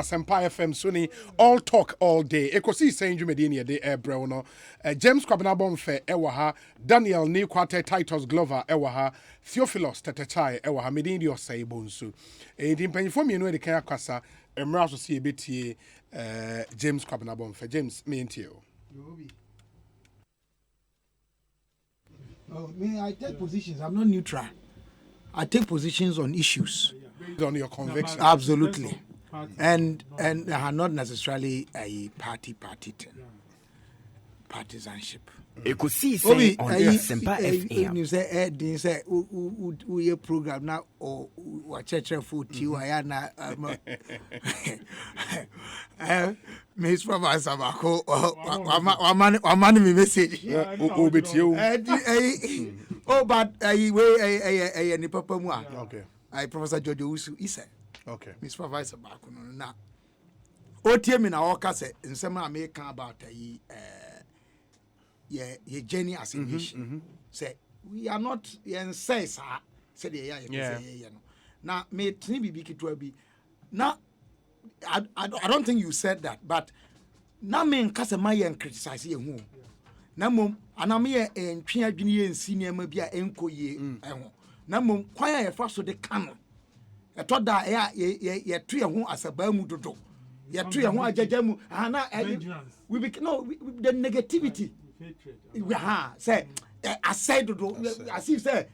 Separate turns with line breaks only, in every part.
Asempa FM Suni all talk all day. Ekosiisen Jumedini de Ebrono. James Kwabena Bomfeh ewaha. Daniel ni kwate Titus Glover ewaha. Theophilus Tetteh Chaie ewaha. Medini osai bonsu. Dimpanifo mienu e de kan akwasa. Emra so si ebetie James Kwabena Bomfeh. James me ntio.
I take positions. I'm not neutral. I take positions on issues.
Based on your conviction.
Absolutely. And not necessarily a party thing. Partisanship.
Ekosiisen on Asempa FM.
You say we program now or church for you na Miss Papa Sabako or man me message. Oh but any papa moi.
Okay.
I Professor George Usu is
Okay.
Miss Papa Sabako na OTM in our case in some American about your journey as a nation. Say we are not say said now may be big to be now I don't think you said that, but now men cast a maya and criticize your home. Namum anamia and Pia Guinea and senior maybe enco ye namum quite a first of the canon. I thought that ye tree home as a Bermudo. Ye tree home a jajamu we the negativity. Say I said as if say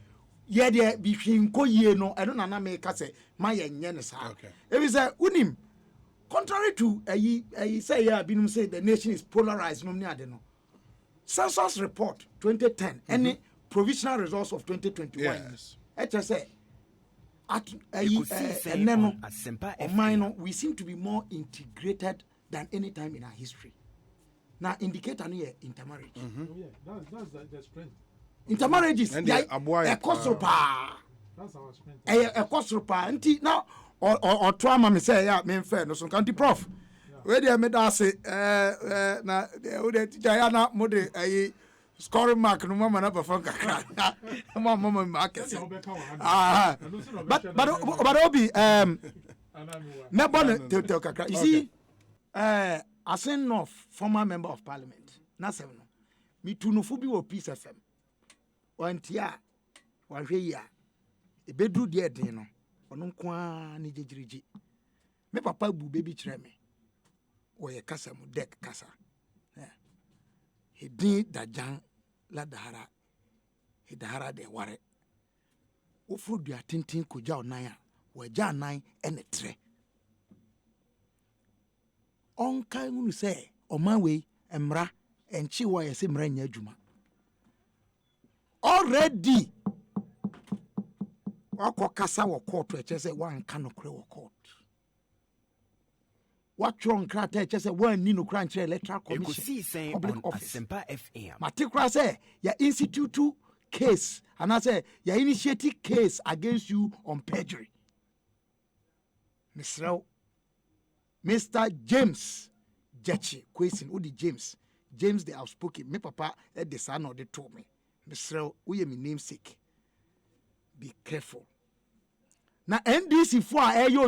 yeah there between ko ye no I don't know make say my yen sa if we say unim contrary to say yeah binum say the nation is polarized no near no census report 2010 any provisional results of 2021 it just say at we seem to be more integrated than any time in our history. Now, indicator near intermarriage.
That's the strength.
Intermarriages, a costropa.
That's our strength.
A costropa. Now, or trauma, me say, yeah, me fair, no, so country prof. Where they made us say, na, Diana Mode, a scoring mark, no woman up a funk. Mama market. But Obi, me bonnet to Kakra. You see, I send off former member of parliament. Na seven. Me too no fubi wo Peace FM. One tia, one ya. E bedru de den no. Ono kwa ni jejiriji. Me papa bu baby kire me. Wo ye kasa mu deck kasa. He din dajan la dahara. He dahara de ware. Wo fro dua tintin koja onan a. Wo ja nan ene tre. On can say, on my way, Emra, and Chiwa, say, Mrenya Juma. Already, Wako Kasa or court, just say one canoe crow court. What wrong crater, just say one Nino Crunch electoral commission. Public office. Matikra say, ya institute case, and I say, ya initiative case against you on perjury. Mr. James Chaie, question, who the James the outspoken, me papa at the son or they told me. Mr. We are my namesake. Be careful. Now NDC for yo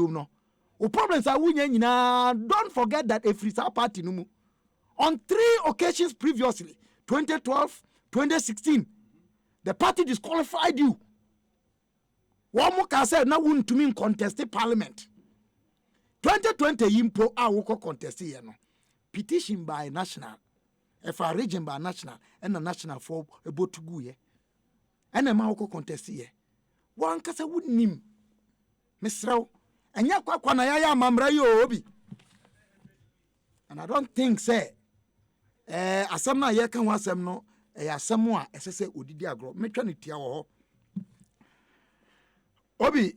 no. O problems are winning na. Don't forget that a free party no. On 3 occasions previously, 2012, 2016, the party disqualified you. One more can say now wouldn't to mean contested parliament. 2020 impo a woko contest here no petition by national if a region by national and a national for about to go here and a woko contest here one kasa would nim misraw enya kwa na ya mamra yo obi and I don't think say asem na ye kan wasem no asem a esese odidi agro metwa ne tia wo obi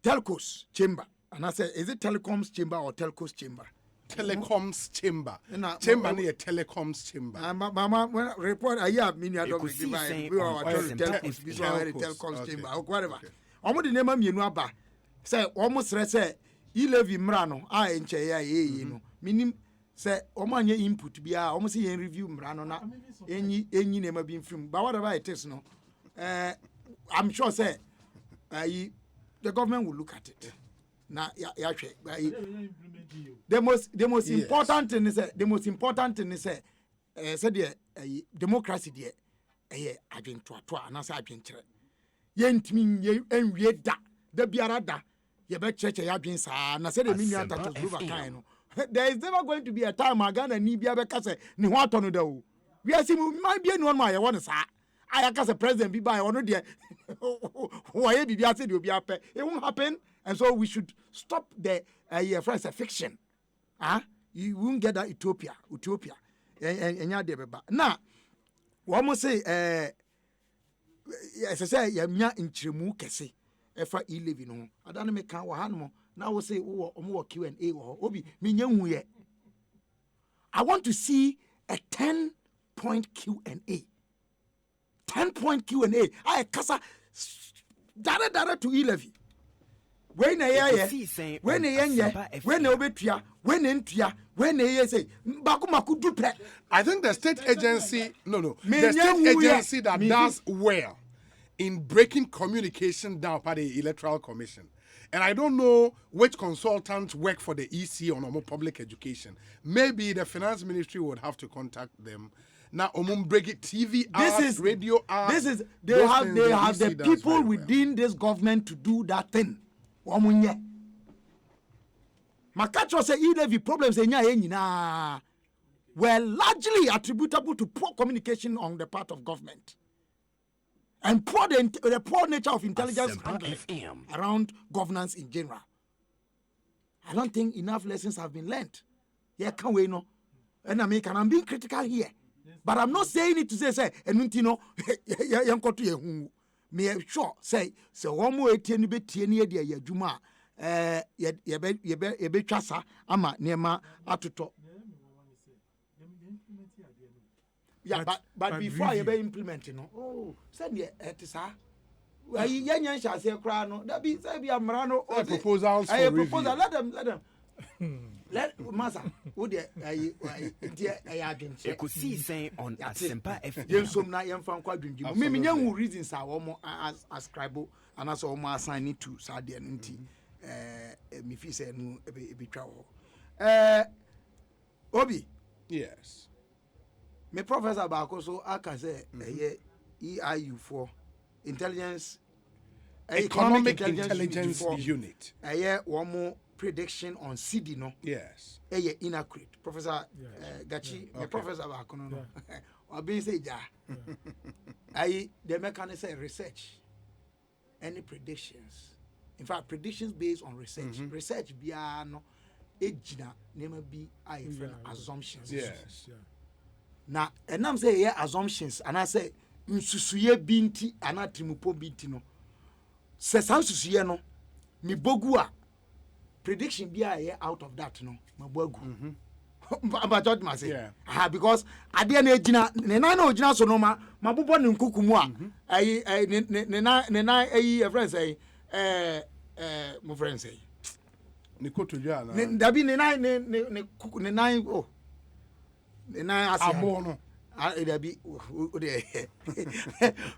Telcos chamber. And I say, is it telecoms chamber or telcos chamber?
Telecoms chamber. Chamber near telecoms chamber.
Mama, when I report, I have many other telecoms chamber or whatever. Almost the name of you know, say almost say, you live in Mrano, I in Chaie, you know, meaning say, Omanya input be almost in review Mrano, any name of being filmed, but whatever it is, no. I'm sure, say, the government will look at it. Now, the most important thing is said democracy there. I've been to and as I've been to Yentmin and Yeda, the Biarada, Yabet Church, I've been sa, and I said, there is never going to be a time I got a Nibia Becase, Niwatono. We are seeing might be one my one say. I as a president be by one dear. Why did you say you'll be up? It won't happen, and so we should stop the friends fiction. You won't get that utopia. And now, one must say, as I say, you're in Chimu Kese, if I living on. I don't make our animal. Now we'll say, oh, more Q&A or Obi, Minyan. I want to see a 10-point Q&A. 10-point Q&A. I casa dara to 11. When when say
I think the state agency the state agency that does well in breaking communication down by the Electoral Commission. And I don't know which consultants work for the EC on public education. Maybe the finance ministry would have to contact them. Now, break it, TV ads, radio ads.
They have the people within this government to do that thing. Makacho say e-levy problems were largely attributable to poor communication on the part of government and the poor nature of intelligence handling around governance in general. I don't think enough lessons have been learned. And I'm being critical here. But I'm not saying it to say, and you know, me sure say, so one more 10 bit 10 year Juma, ye be chasa, ama, nema, atuto. Yeah, but before you be implementing, oh, send ye at sa. Well, you shall say, Crano, that be a Marano or
proposals.
I propose, let them. Let Massa, would
Ekosiisen on Asempa FM.
Yensom na yemfa kwa dwundwum. Me nyanwu reasons are omo ascribe and as omo assign it to Sadia nti me fi say no e twa ho. Obi.
Yes.
Me professor ba so aka say EIU for intelligence
economic intelligence unit.
One prediction on CD no.
Yes.
Inaccurate. Professor Gachi, the professor Bakono. Or being say ja. The mechanism say research. Any predictions. In fact, predictions based on research. Research biano ejina never be assumptions.
Yes.
Now, and I'm saying assumptions, and I say nsusuye binti anatimupo binti no. Se sansusuye no mi bogua prediction be out of that no mabogu. But judge must say because at the end ne na ojina so no mabubo ne nkukumu a ne friend say my friend say
ne kotoja na
dabi ne oh ne na asia
no
dabi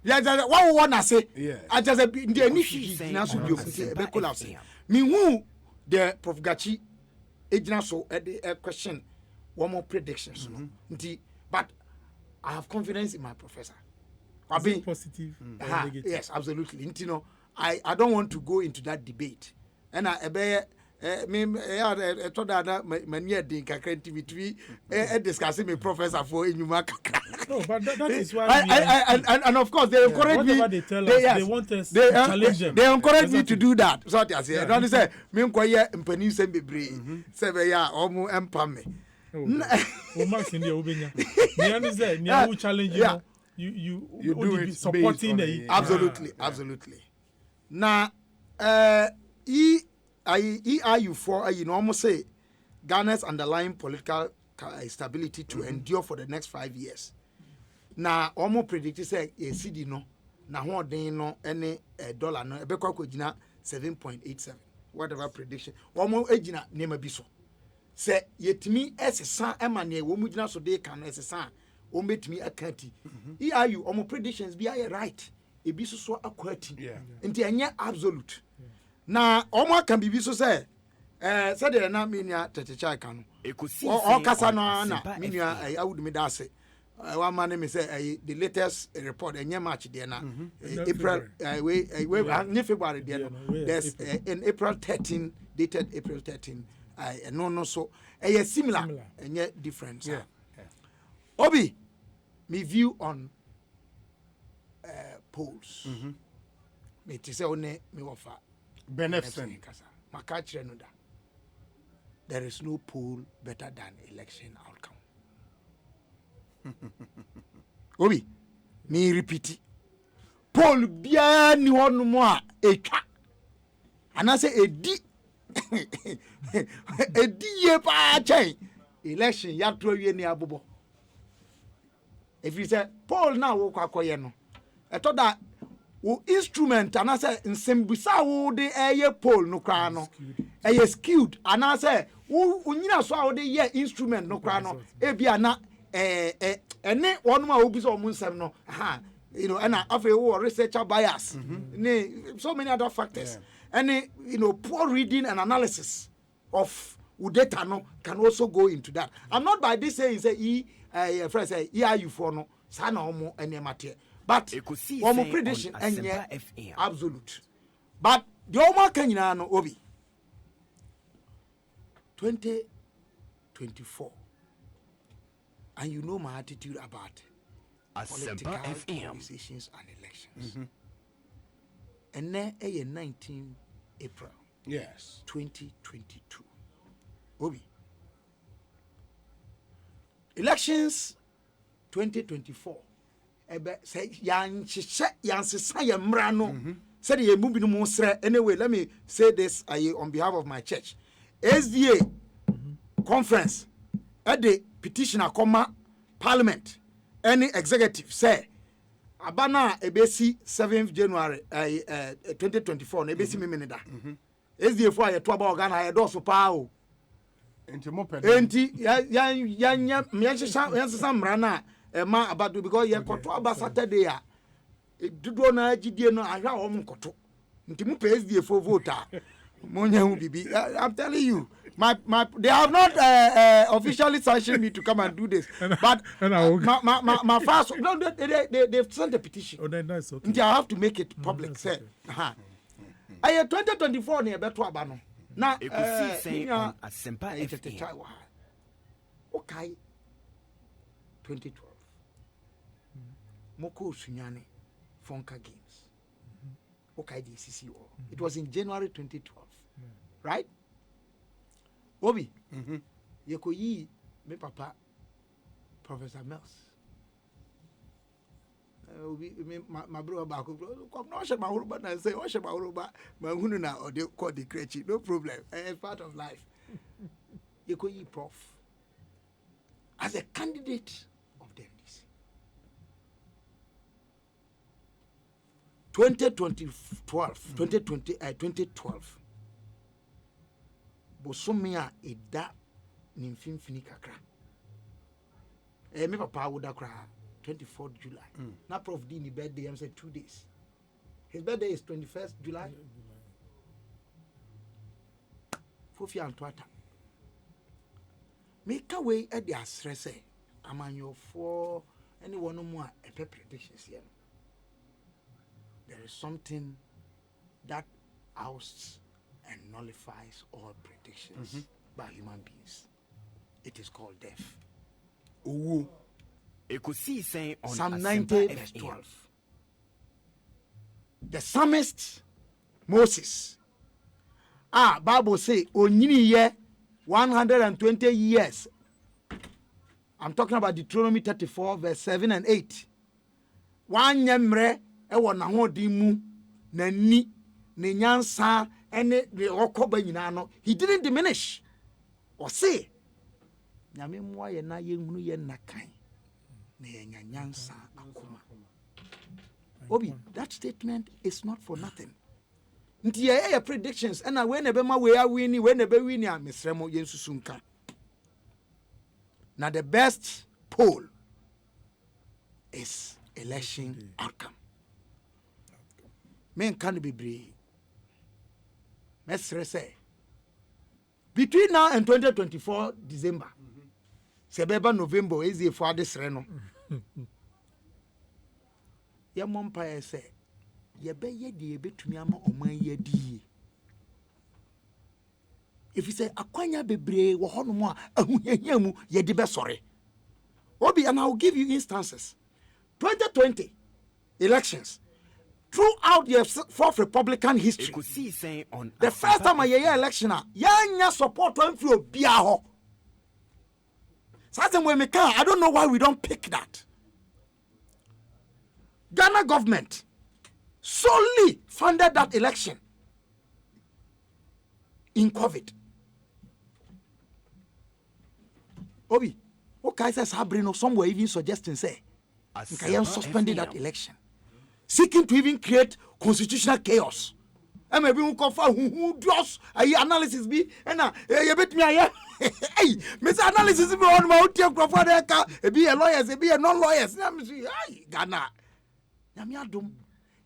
ya what wanna say I just be the ni na so bio be collapse me who the Prof Gachi ejina so a question one more predictions but I have confidence in my professor.
Is it positive or negative?
Yes, absolutely. You know, I don't want to go into that debate. And I told that many between discussing my professor for in
No, but that is why
and of course they encourage me.
They tell us, they want us to challenge them.
They encourage me to do that. So I say, don't say me nkoye mpani se bebre. Say be ya omo empa me.
Max in the Obenya. You will challenge you do it supporting the
absolutely. Now EIU for you know almost say Ghana's underlying political stability to endure for the next 5 years. Now almost predicted say a CD no na ho den no any dollar no ebe kwa kojina 7.87 whatever prediction almost ejina nema bi so say yetimi esesa ema na wo mujina so de kan esesa o metimi akati EIU almost predictions be are right ebi so akwati nti enye absolute na omo can be so say said the na minia Tetteh Chaie kan o kasa no na minia awud me da ase one man me say the latest report enye match there na April February there no there's in April 13 dated April 13 no so similar enye different Obi me view on polls me ti say one me wofa
Beneficent.
maka kire no da there is no poll better than election outcome. Obi, me repeat it. Poll bia ni honu mo a etwa. Anase edi edi ye pa chen. Election ya tro wie ni abobo. If you say poll na wo kwakoye no. Eto da wo instrument anase nsembisa wo de eye poll no kra no. Eye skewed anase wo nyina so a wo de ye instrument no kra no. Ebia na ene one ma obi so nsem no you know and after researcher bias so many other factors and poor reading and analysis of data no can also go into that. I'm not by this saying say friend say you for no sana omo ene mate but omo prediction enye absolute but the omo kan nyina no obi 2024 and you know my attitude about political conversations and elections. And then 19 April.
Yes.
2022. Obi. Elections 2024. Say anyway, let me say this on behalf of my church. SDA conference at the petitioner parliament any executive say abana ebesi 7th January 2024 na ebesi memeneda SDA for aye to aba organa aye do so pa o
enti mo pede
enti ya sesa mra na ma abado because ye koto aba Saturday a dudo na agidie no ahwa wo mkoto enti mo SDA for vote a monya hu bibi. I'm telling you my they have not officially sanctioned me to come and do this but my first no they've sent a petition.
Oh, then that's okay.
I have to make it public say I 2024 near beto aba no na
Ekosiisen on Asempa
Tetteh Chaie wa okay 2012 moko sunyane Fonka Games okay the CCO it was in January 2012 right Obi, yekoyi me papa Professor Mills. Obi my brother back come no she ma horoba na say o she ma horoba ma hunu na o de call the creche no problem. It's part of life. Yekoyi Prof as a candidate of the NDC. 2012 bosomia eda ni mfimfini kakra me papa woda kra 24th July na Prof D ni birthday am say 2 days his birthday is 21st July fofi antwata me ka we e de asre say amanyofo anyone mo a predictions here there is something that ousts and nullifies all predictions by human beings. It is called death.
Ekosiisen on
Psalm
Asempa
90 verse 12. The psalmist Moses. Bible say onyini ye 120 years. I'm talking about Deuteronomy 34 verse 7 and 8. One yemre ewo na ho di mu na ni ne nyansa ene the okoba nyina no he didn't diminish or say nyame moa ye na ye hunu ye nakan na ye nyansa akoma Obi that statement is not for nothing nti ye predictions and when ebe ma we are winning when ebe winning a mesremo ye nsusu nka na the best poll is election outcome men can be brave mesre say between now and 2024 December Sebeba November easy for this reno ya mompa say ye be ye de betumi ama oman ye di if you say akwanya bebre wo hono mu a ahuhia mu ye de be sore obi, and I will give you instances 2020 elections throughout the fourth Republican history. The first time I hear election, yanya support one for biaho. Certain way I don't know why we don't pick that. Ghana government solely funded that election in COVID. Obi, okay, says Sabrina somewhere even suggesting say, I suspended that election. Seeking to even create constitutional chaos. And maybe we confirm who does analysis be and you bet me hey, Mr. Analysis be on my own be a lawyers, be a non-lawyers. Hey, Ghana. Yamiadum,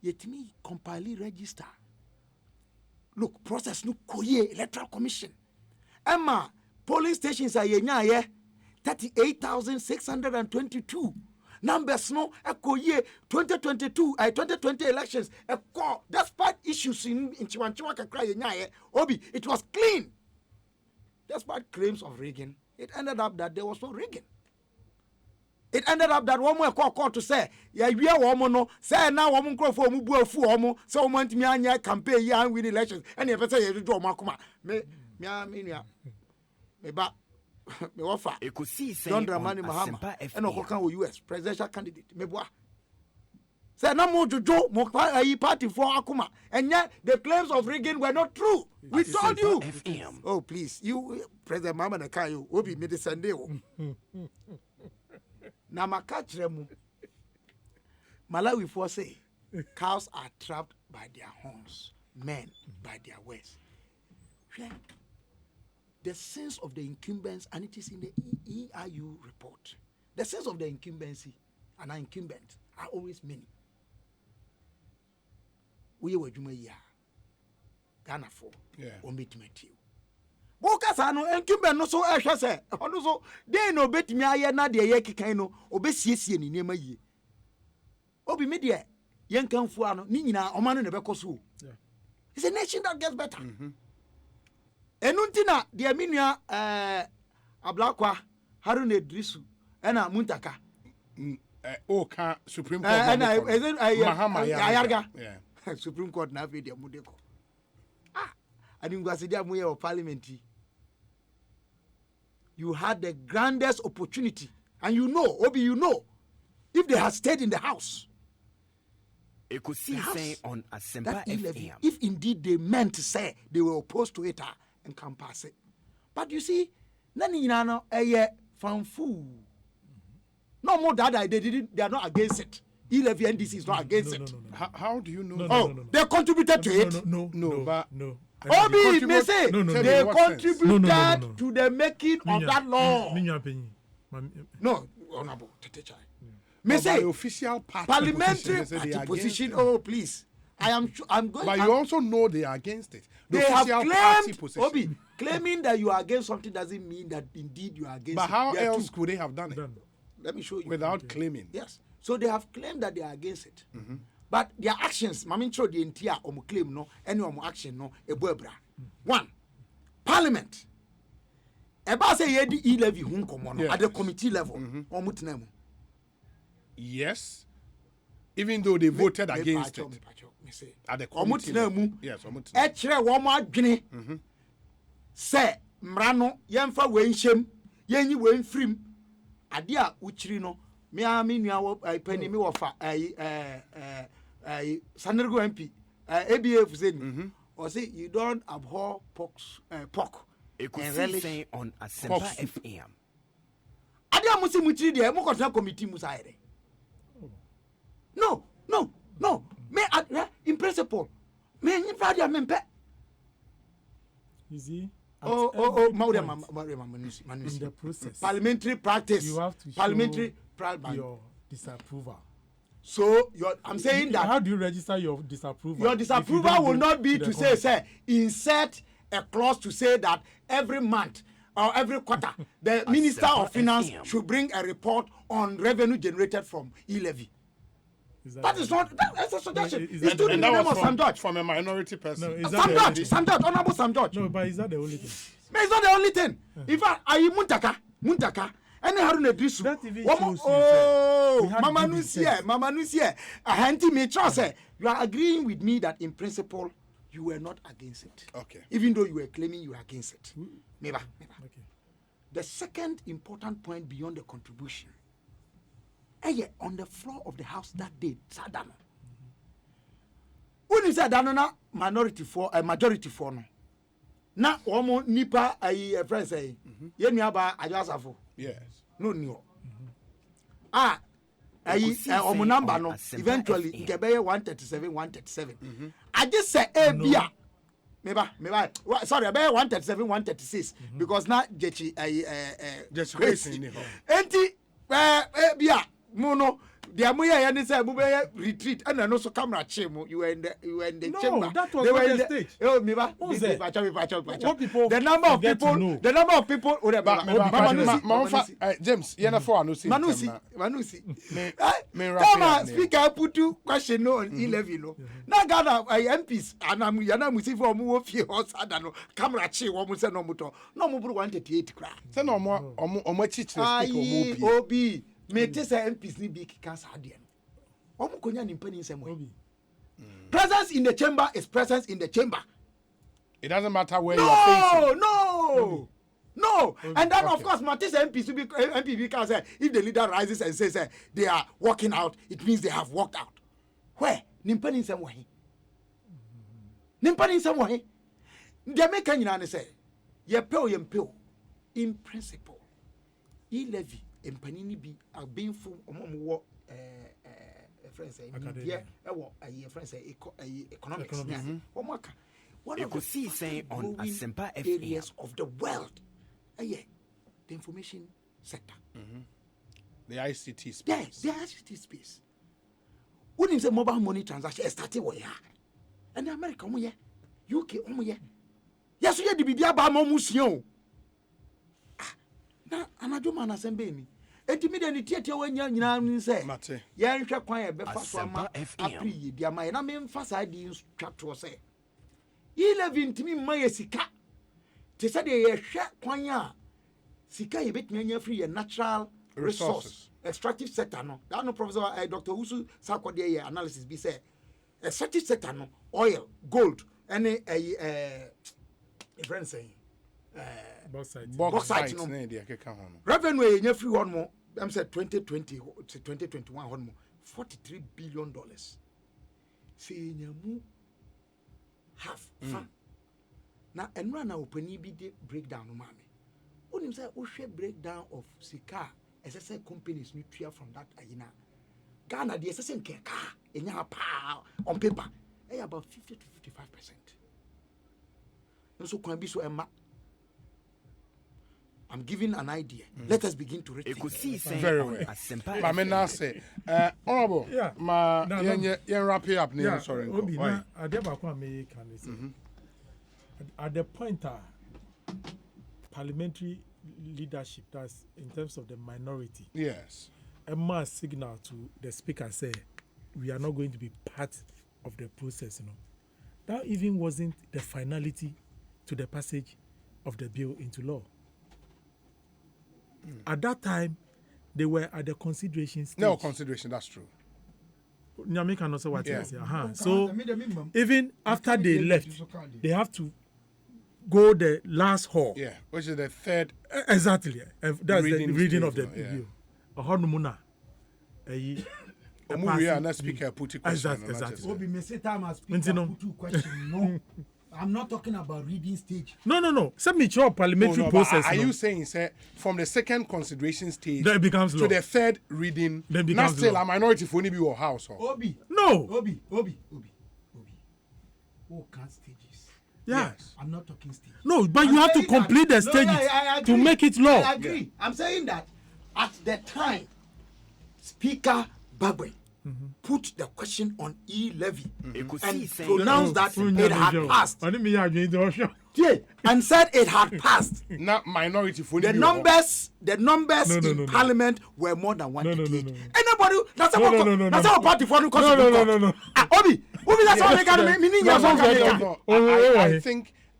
yet me compile register. Look, process no koye electoral commission. Emma, polling stations are 38,622. Numbers no ekoye 2020 elections despite issues in Chiwanchiwa kakra yenyaye obi it was clean despite claims of rigging. It ended up that there was no rigging. It ended up that one more call to say yeah we are woman no say now woman crop for mu buafu omo so woman timi anya campaign ya win elections and you say you do omakoma me ba me offer
Ekosiisen
John Dramani Mahama and Okokan US presidential candidate me boa say na mo jojo mo party for akuma and yet the claims of rigging were not true. We told you. Oh please, you President Mahama na kai you obi me de Sunday o na maka kire mu Malawi for say cows are trapped by their horns, men by their words. The sense of the incumbents, and it is in the EIU report. The sense of the incumbency and our incumbent are always many. We were Jumaya Ghana for omitment you. Bokasano incumbent no so say so they no bet me aye na de ye kikano obesiesie ni nema yi. Obi media yenkanfu ano ni nyina omano ne bekoso. It's a nation that gets better. Enuntina de minua ablakwa Haruna Idrisu ena Muntaka
ka Supreme Court
Mahama Ayarga Supreme Court na fe de mudeko ani ngwase dia moye of parliament. You had the grandest opportunity and you know if they had stayed in the house
Ekosiisen on Asempa FM.
if indeed they meant to say they were opposed to it and can pass it. But you see, nani no fanfu. No more that they are not against it. 11 NDC is not against it.
How do you know?
No. They contributed to it.
No.
Obi may say they contributed to the making of that law. No, honorable Tetteh Chaie. May say
official
parliamentary position. Oh, please. I'm going.
But you also know they are against it.
They have claimed, Obi, claiming that you are against something doesn't mean that indeed you are against
but
it.
how else could they have done it?
Let me show you.
Without claiming.
Yes. So they have claimed that they are against it. But their actions, Mamin show the entire claim no, any action no, ebrebra. One, Parliament. Eba say yedi e-levy at the committee level.
Yes. Even though they voted against it. At the committee level. Yes,
Echre womo adwene. Say mrano yemfa wenhyem yenyi wenfrim ade a uchiri no me nua pani me wofa Sanergo MP ABF zeni or say you don't abhor pork
Ekosiisen on Asempa FM.
Ade a musi muchiri de mo control committee musa ere. No. Me in principle me in Friday mempe.
You see?
In
the process,
parliamentary practice.
You have to
parliamentary
show your disapproval.
So I'm saying that.
How do you register your disapproval?
Your disapproval will not be to say, insert a clause to say that every month or every quarter, the Minister of Finance should bring a report on revenue generated from e-levy. That is not. That's a suggestion. It's to the name of Sam George.
From a minority person.
No,
Sam George, Honorable Sam George.
No, but is that the only thing?
No, it's not the only thing. In fact, I Muntaka. Any Haruna Drisu.
That even shows
Mama Nusia. Ahanti me trust. You are agreeing with me that in principle you were not against it.
Okay.
Even though you were claiming you were against it. Maybe.
Okay.
The second important point beyond the contribution. On the floor of the house that day, Sadano. When you said Danona majority for no. Na omo nipa ayi friend say ye nuaba ajasafo.
Yes.
No new. Omo number no eventually gebeye 137. I just say bia. Meba. Sorry, about 137, 136 because now Jechi
just crazy.
Enti bia mono the amoya yani say mube retreat and also camera chemo you were in the chamber.
No, that was not the stage.
Oh meba. The number of people
James yana for
Manusi come on speaker put you question no on e-levy no na Ghana MPs anamu yana musi for mu ofie osada no camera che wo mu se no moto no mu buru 138 kra
se no omo chichire speaker
obi me te say MPs ni big cancer ade no omo konya ni mpani nsem we presence in the chamber is presence in the chamber.
It doesn't matter where you are facing.
No. And then of course Matisse MPB can say if the leader rises and says they are walking out, it means they have walked out. Where? Nimpani in some way. The American United say, ye pay in principle. E-levy and panini be a being full among friends say economics. One of the
Ekosiisen on Asempa
areas of the world. The information sector.
The ICT space.
Yes, the ICT space. When you say mobile money transaction, started where and America, UK, yes, we had the Bibia Bama Musio. Now, another man has been. Intimidate theatre when you say,
Mate,
yeah, quiet, but fast one, April, dear, my name, fast ideas, trap to say. 11 to me, my sika. Te say they share kwanya. Sika ye bet me free a natural resource. Extractive sector no. That no Professor Dr. Usu Sakwade analysis be say extractive sector no oil, gold, any friend saying bauxite no. Revenue ye free one more. I'm said 2020 to 2021 one more $43 billion. See nyamu half fam. Now and run our penny be breakdown no mommy. Wouldn't say share breakdown of sika SSA companies nutrient from that ayina. Ghana the SSN car in your power on paper about 50 to 55%. And so can be so I'm giving an idea. Let us begin to rethink.
Very well. But I mean, I say, honorable, you wrap it up.
Yeah,
sorry.
At the point, parliamentary leadership, that's in terms of the minority.
Yes.
A mass signal to the speaker say, we are not going to be part of the process. That even wasn't the finality to the passage of the bill into law. At that time, they were at the consideration stage.
No consideration, that's true.
Nyame can also what else. So even after they left, they have to go the last hall.
Yeah, which is the third.
Exactly. That's the reading of the bill.
I'm not talking about reading stage.
No. Submit your parliamentary process.
Are you saying, sir, from the second consideration stage
that becomes
to
law.
The third reading,
then
not still
law.
A minority for only your house? Or?
Obi.
No.
Obi. Oh, can't stages.
Yeah.
Yes. I'm not talking stages.
No, but you have to complete the stages to make it law.
I agree. Yeah. I'm saying that at the time, Speaker Babwe put the question on e-levy and
Ekosiisen
pronounced that it had passed. Yeah, and said it had passed.
Not minority for
The numbers in parliament were more than 188.
No.
Anybody, that's
No.
that's our party for
No.
Obi, that's all they got me.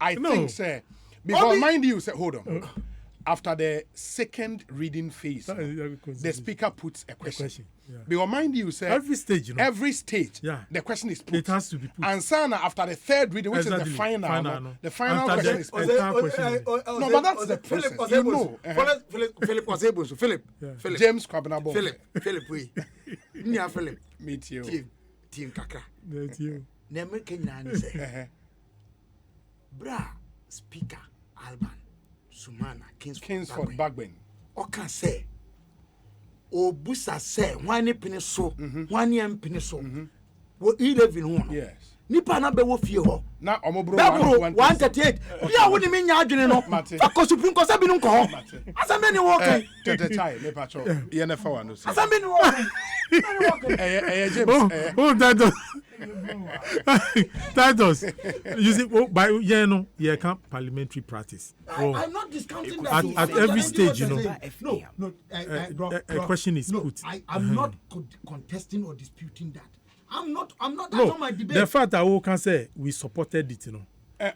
I think, sir, because mind you, sir, hold on. After the second reading phase, the speaker puts a question.
Yeah.
Because mind you, sir,
Every stage,
the question is put.
It has to be put.
And Sana, after the third reading, which
Exactly.
is the final, the final
After
question
the-
is
put.
No, but that's the process. You know.
Philip was able to. Philip.
James Kwabena Bomfeh.
Philip, we. Nya Philip.
Meet you.
Team Kakra.
That's you.
Name Kenya say. Bra, Speaker Alban, Sumana,
Kingsford Bagbin.
Oka say. Obusa say, one penny so, 1 year penny so. Wo 11 one.
Yes.
Nipa na be wo fie ho.
Na omobro
Bebro 138. Bia wo ni me nya adwene no. Fa Supreme Court sabi no nko ho. Asame ni wo kan.
Tetteh Chaie, me pacho. Ye na fa wano.
Asame ni wo kan.
James.
Titus, you see, by parliamentary practice.
I'm not discounting that.
At every stage,
No.
A question is put.
I'm not contesting or disputing that. I'm not. That's
No,
not my debate.
the fact that we can say we supported it,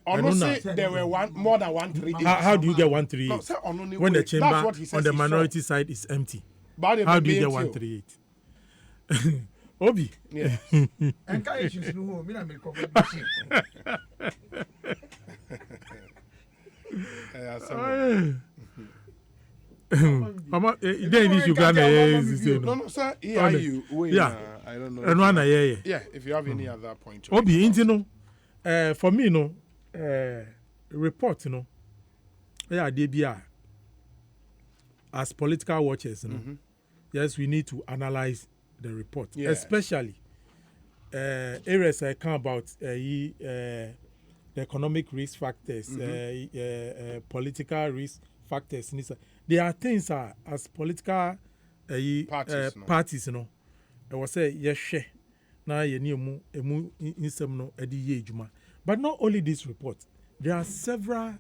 Honestly, there were more than 138.
How do you get 138
No, sir, Ononi,
when the
wait,
chamber
that's what he says
on the
he
minority side is empty?
But
How do you get
too.
138? Obi.
Yeah.
Encourage no, me na me
Mama, then issue can
No, sir. EIU.
Yeah.
I don't know.
Yeah.
If you have any other point.
Obi, for me, report, yeah, DBR. As political watchers, yes, we need to analyze the report, especially areas I come about the economic risk factors, political risk factors. There are things as political parties, I was say yes, now you need in some but not only this report. There are several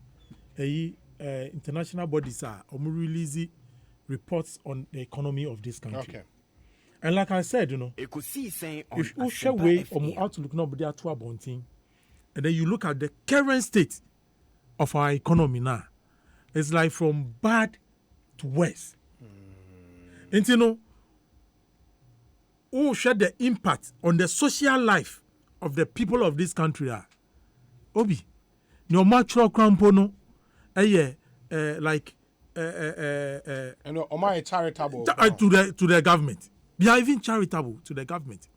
international bodies releasing reports on the economy of this country.
Okay.
And like I said,
Ekosiisen
if you share way or outlook now, but they are too abundant, and then you look at the current state of our economy now, it's like from bad to worse. And who share the impact on the social life of the people of this country are Obi, no natural crampono, like
am I charitable?
to the government. They are even charitable to the government.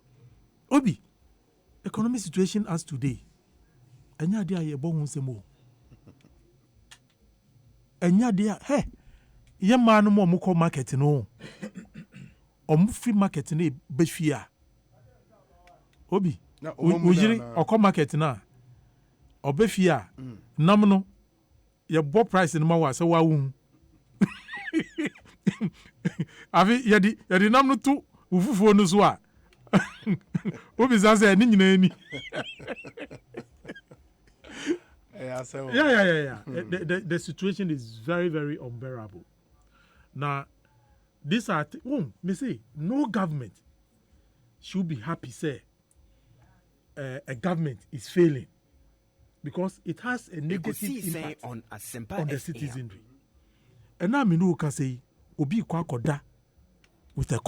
Obi, economic situation as today. Enya dia ye bon nsemo. Enya dia ye man mo mo ko market no. Omo free market na be fia. Obi, ujiri oko market na. Obe fia. Nam no ye bo price no ma wa se wa wu. Avi yedi nam no tu ufufuo no so a. Obi za say ni nyina ni. Yeah. The situation is very, very unbearable. Now, these are me say no government should be happy say a government is failing because it has a negative impact on the citizenry. And now me know can say obi kwa koda with a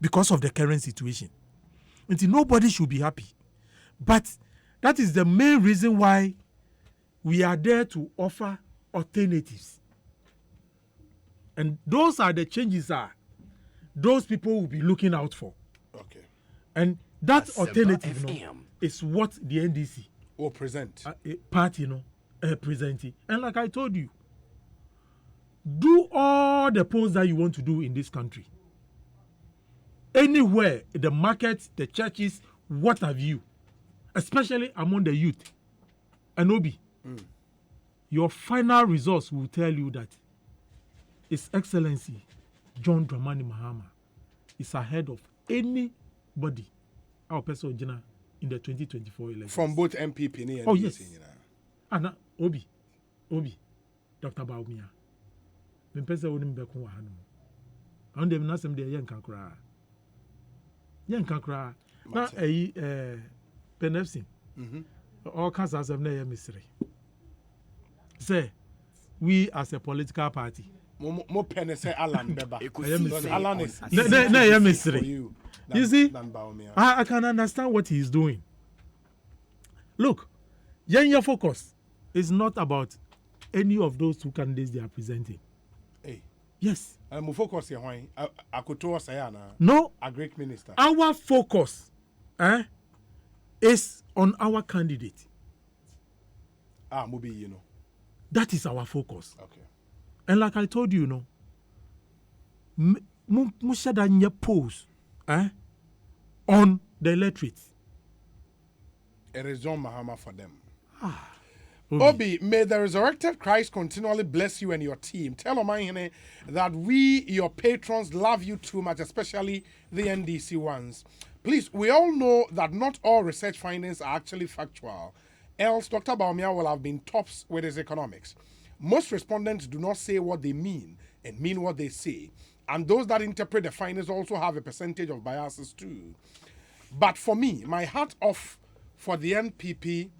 because of the current situation. Until nobody should be happy. But that is the main reason why we are there to offer alternatives. And those are the changes those people will be looking out for.
Okay.
And that alternative is what the NDC
will present.
Party, presenting. And like I told you, do all the polls that you want to do in this country. Anywhere, the markets, the churches, what have you, especially among the youth. And Obi, your final results will tell you that His Excellency John Dramani Mahama is ahead of anybody our person in the 2024 elections.
From both MPP and
oh yes. Anna Obi, Dr. Baumia. The person wouldn't be a hand. And them not some day young can cry. Young can cry. Now a Penefsin. All kinds of name mystery. Say, we as a political party.
More penny say Alan Beba.
Alan is no mystery. You see, I can understand what he's doing. Look, your focus is not about any of those two candidates they are presenting.
Hey.
Yes.
I'm focus here. I could tell us
no,
a great minister.
Our focus is on our candidate.
Maybe you know.
That is our focus.
Okay.
And like I told you, Mushadanya pose on the electorate.
It is John Mahama for them. Obi, may the resurrected Christ continually bless you and your team. Tell Omaihene that we, your patrons, love you too much, especially the NDC ones. Please, we all know that not all research findings are actually factual. Else, Dr. Baumia will have been tops with his economics. Most respondents do not say what they mean and mean what they say. And those that interpret the findings also have a percentage of biases too. But for me, my hat off for the NPP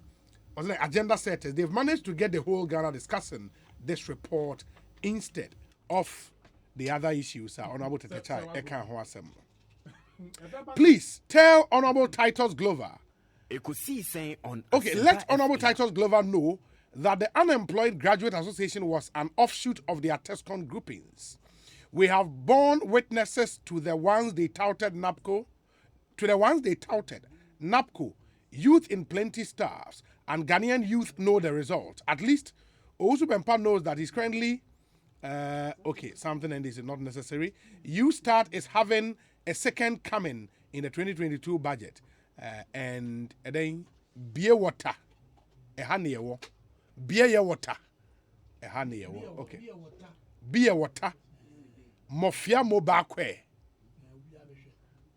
agenda setters. They've managed to get the whole Ghana discussing this report instead of the other issues. Honorable Tetteh Chaie. Please tell Honorable Titus Glover. Okay, let Honorable Titus Glover know that the Unemployed Graduate Association was an offshoot of the Atescon groupings. We have borne witnesses to the ones they touted NAPCO, Youth in Plenty Stars, and Ghanaian youth know the result. At least, Owusu Bempah knows that he's currently, something and this is not necessary. U-Start is having a second coming in the 2022 budget. And then, beer water, beer water, okay. Beer water, mofia mobakwe,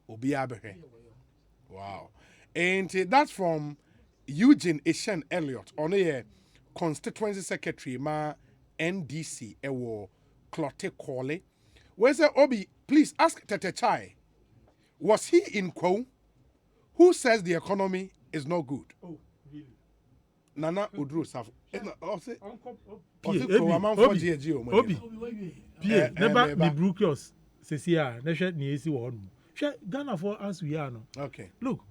obiabehe. Wow. And that's from Eugene Eshen Elliott, on a constituency secretary, ma NDC, ewo Clotte Kole. Where's the Obi? Please ask Tetteh Chaie. Was he in Kwo? Who says the economy is not good?
Oh, really?
Nana Udru Saf.
Obi. Never be Brookios. Sesia, Nesha Niesi Won. Ghana for us we are no.
Okay.
Look,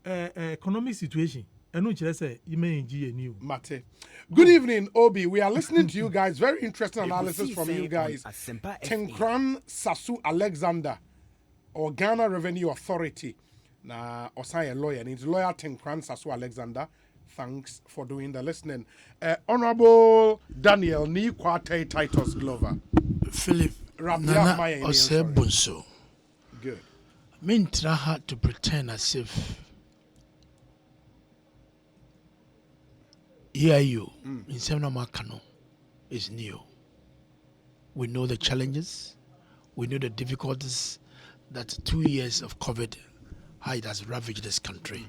economic situation. I know you say you may new.
Mate. Good evening, Obi. We are listening to you guys. Very interesting analysis from you guys. Tenkran Sasu Alexander, or Ghana Revenue Authority. Na Osai lawyer, and it's lawyer Tenkran Sasu Alexander. Thanks for doing the listening. Honorable Daniel Ni Kwate Titus Glover.
Philip Nana Ose Bunso.
Good.
Mintra had to pretend as if EIU in Semna Makano is new. We know the challenges, we know the difficulties that 2 years of COVID, how it has ravaged this country.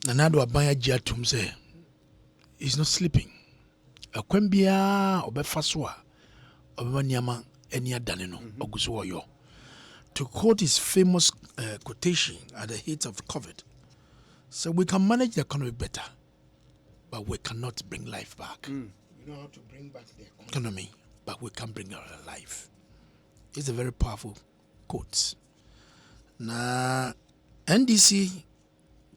Nanado Abaya Jatum say he's not sleeping. A Kwembia Obefaswa Obanyama Enya Danino Ogusuoyo. To quote his famous quotation at the height of COVID, so we can manage the economy better, but we cannot bring life back.
We know how to bring back the
economy, but we can bring our life. It's a very powerful quote. Now, NDC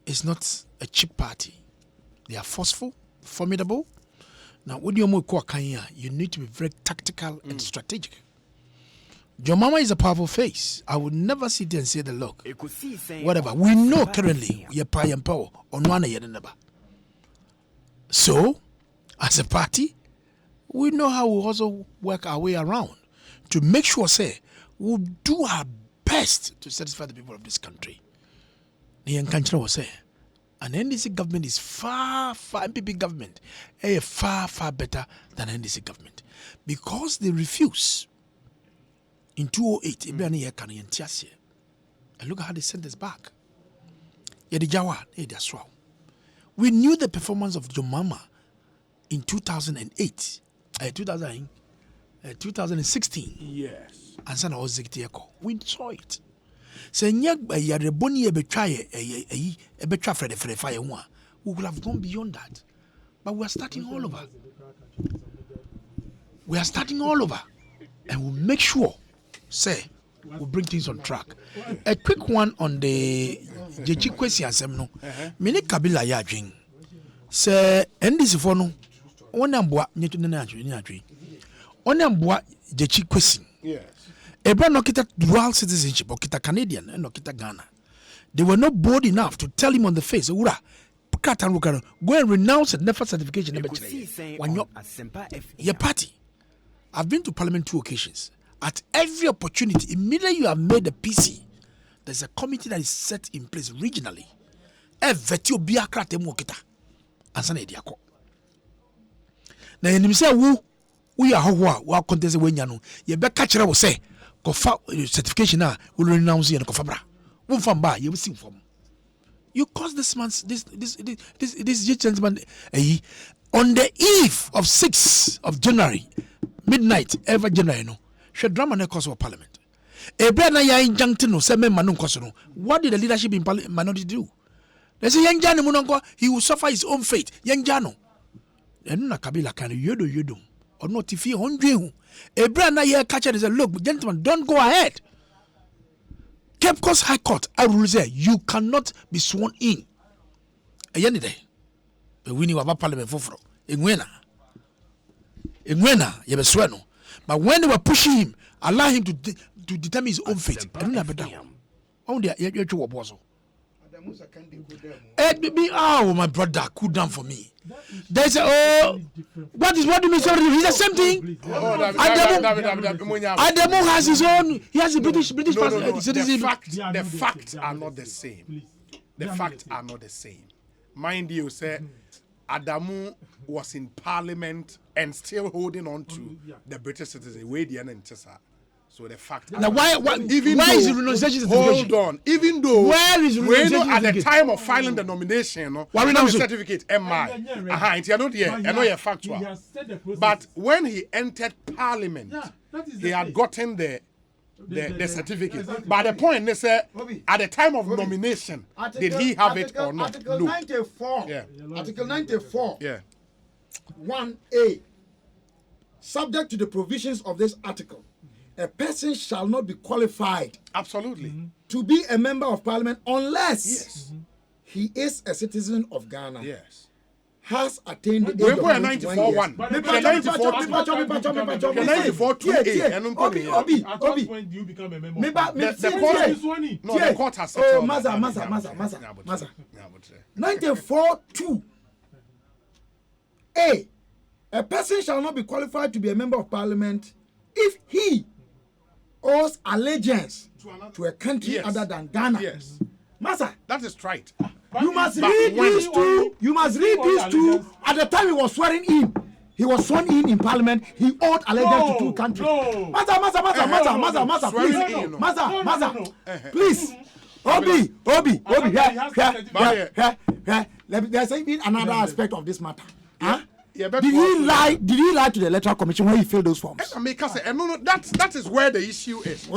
is not a cheap party. They are forceful, formidable. Now, when you need to be very tactical and strategic. Your mama is a powerful face. I would never sit there and say the look. Whatever. We know currently you're pie and power on one another. So, as a party, we know how we also work our way around to make sure, say, we'll do our best to satisfy the people of this country. The Nkanchina will say, an NDC government is MPP government, far better than NDC government. Because they refuse. In 2008,
And look at how they sent us back. We knew the performance of Jomama in 2008, 2016.
Yes.
And son was we saw it. Say Yareboni we would have gone beyond that. But we are starting all over. We are starting all over. And we'll make sure, say, we'll bring things on track. A quick one on the Jechi question semno. Mini Kabila ya jing. Say NDC for no. Onambwa nyetu nanyatwi. Onambwa Jechi question.
Yes.
Eba no kita dual citizenship or kita Canadian and no kita Ghana. They were not bold enough to tell him on the face, Ura, go and renounce it, never certification. Your party. I've been to Parliament 2 occasions. At every opportunity, immediately you have made a PC, there's a committee that is set in place regionally. Evetio biakra temu kita. Ansana ediako. Na yenimse we are how we contest when yano. You be catch will say, Kofa certification na will renounce you and Kofabra. Won't from bar, you will see from. You caused this man's this gentleman on the eve of 6th of January, midnight, every January, no. Should drama na cause of parliament. Ebrana ya injuncting no se member no cause no. What did the leadership in minority do? They say young Jano munongo, he will suffer his own fate. Young Jano. And na Kabila can yodo. Or not if you hungry. Ebrana ya catcher is a look, gentlemen, don't go ahead. Cape Coast High Court, I rule there, you cannot be sworn in. A yenny day. But we knew about parliament for Ingwena, you swear. But when they were pushing him, allow him to determine his own fate. I don't have a down. Only a was. Oh, my brother, cool down for me. They say, what do you mean? Sorry, it's the same thing. Ademo has his own. He has a British citizen.
The facts are not the same. The facts are not the same. Mind you, say Adamu was in Parliament and still holding on to the British citizen. So the fact.
Now, why is the renunciation certification?
Hold on. Even though
where is renunciation
at the time of filing the nomination, no, the certificate, MI. It's not here. I know you're factual. But when he entered Parliament, he had gotten the certificate. But the point is, at the time of nomination, did he have it or not?
Article 94.
Yeah.
Article 94.
Yeah.
1A. Subject to the provisions of this article, a person shall not be qualified to be a member of Parliament unless he is a citizen of Ghana.
Yes.
Has attained the age of 91 years. 94(2). A. A person shall not be qualified to be a member of Parliament if he owes allegiance to a country other than Ghana.
Yes.
Masa,
that is right.
You must read these two. You must read these two. At the time he was swearing in, he was sworn in Parliament. He owed allegiance to two countries. Masa, please. Obi. There's even another aspect of this matter. Huh?
Yeah,
did he lie to the electoral commission when he filled those forms?
No, that is where the issue is.